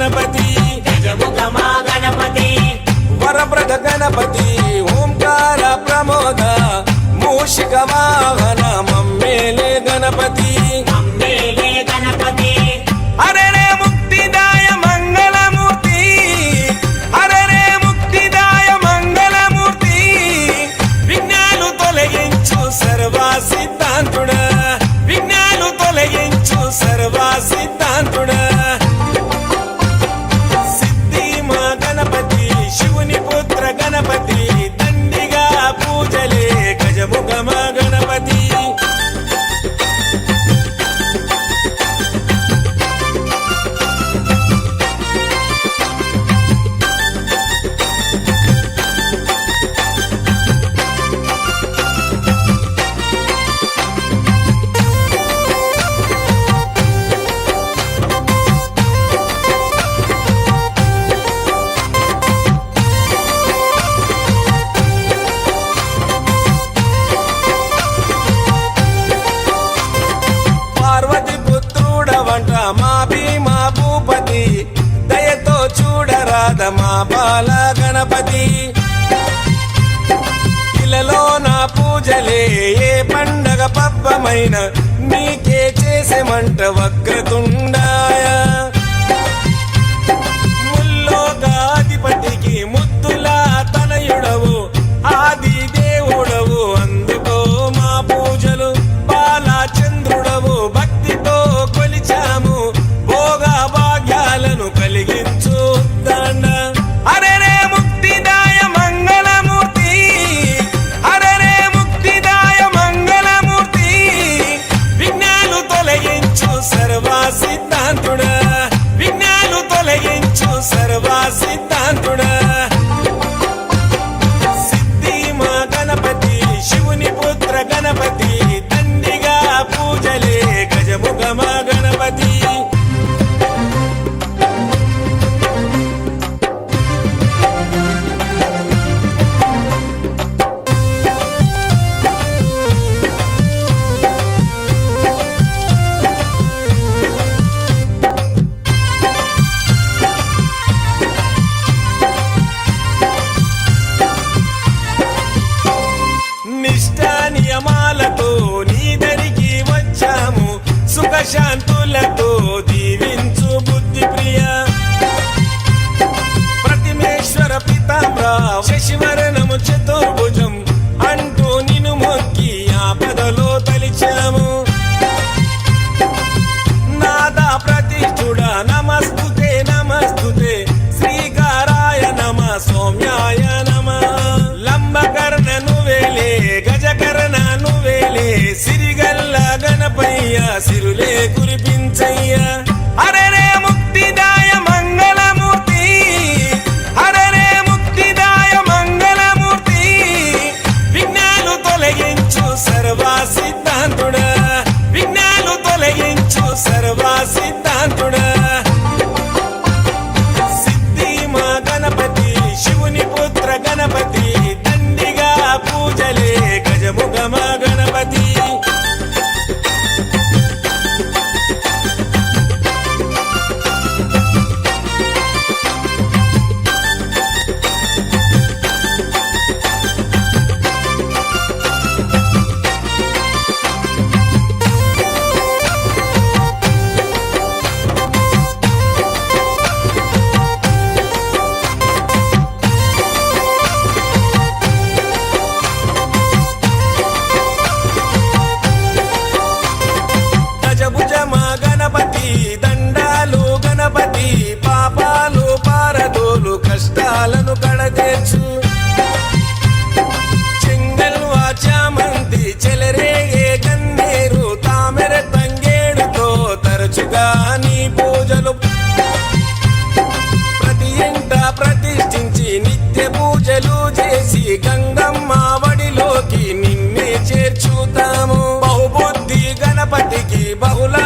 గణపతి గజముఖమా గణపతి వరప్రద గణపతి ఓంకార ప్రమోద మూషిక వాహన మమ్మేలే గణపతి అమ్మేలే గణపతి హరరే ముక్తిదాయ మంగళమూర్తి హరరే ముక్తిదాయ మంగళమూర్తి విఘ్నాలు తొలగించు సర్వ సిద్ధాంతుడా విఘ్నాలు తొలగించు సర్వ సిద్ధాంతుడా సిద్ధి మా గణపతి శివుని పుత్ర గణపతి దండిగా పూజలే గజముఖమ గణపతి పార్వతి పుత్రుడవంట మా భీమా భూపతి దయతో చూడరాద మా బాల గణపతి ఇలలో నా పూజలే ఏ పండగ పబ్బమైన నీకే చేసేమంట వక్రతుండాయ ముల్లోకాధిపతికి ముద్దులా తనయుడవు ఆది దేవుడవు అందుకో మా పూజలు బాలచంద్రుడవు భక్తితో కొలిచాము భోగ భాగ్యాలను కలిగించు దండ హరరే ముక్తిదాయ మంగళమూర్తి హరరే ముక్తిదాయ మంగళమూర్తి విఘ్నాలు తొలగించు సర్వ సిద్ధాంతుడా విఘ్నాలు తొలగించు సర్వ సిద్ధాంతుడా సిద్ధి మా గణపతి శివుని పుత్ర గణపతి దండిగా పూజలే గజముఖమ గణపతి నిష్ఠా నియమాలతో నీ దరికి వచ్చాము సుఖశాంతులతో దీవించు బుద్ధి ప్రియ ప్రతిమేశ్వర పితామ్ర శశివరణము చతుర్భుజం అంటూ నిన్ను మొక్కి ఆపదలో తలిచాము నాదా ప్రతిష్ఠుడ నమస్తుతే నమస్తుతే శ్రీకారాయ నమ సౌమ్యాయ నమ లంబకర్ణ నువ్వేలే గజకర్ణ నువ్వేలే సిరిగల్ల గణపయ్య సిరులే కురిపించయ్య హరరే ముక్తిదాయ మంగళమూర్తి హరరే ముక్తిదాయ మంగళమూర్తి విఘ్నాలు తొలగించు సర్వ సిద్ధాంతుడా విఘ్నాలు తొలగించు సర్వ సిద్ధాంతుడా సిద్ధి మా గణపతి శివుని పుత్ర గణపతి దండిగా పూజలే గజముఖమ గణపతి గజభుజమా గణపతి దండాలు గణపతి పాపాలు పారదోలు కష్టాలను కడతీర్చు చెంగల్వా చామంతి చెలరేగే గన్నేరు తామెర తంగేడుతో తరచుగా నీ పూజలు ప్రతి ఇంట ప్రతిష్ఠించి నిత్య పూజలు చేసి గంగమ్మ వడిలోకి నిన్నే చేర్చుతాము బహుబుద్ధి గణపతికి బహుళ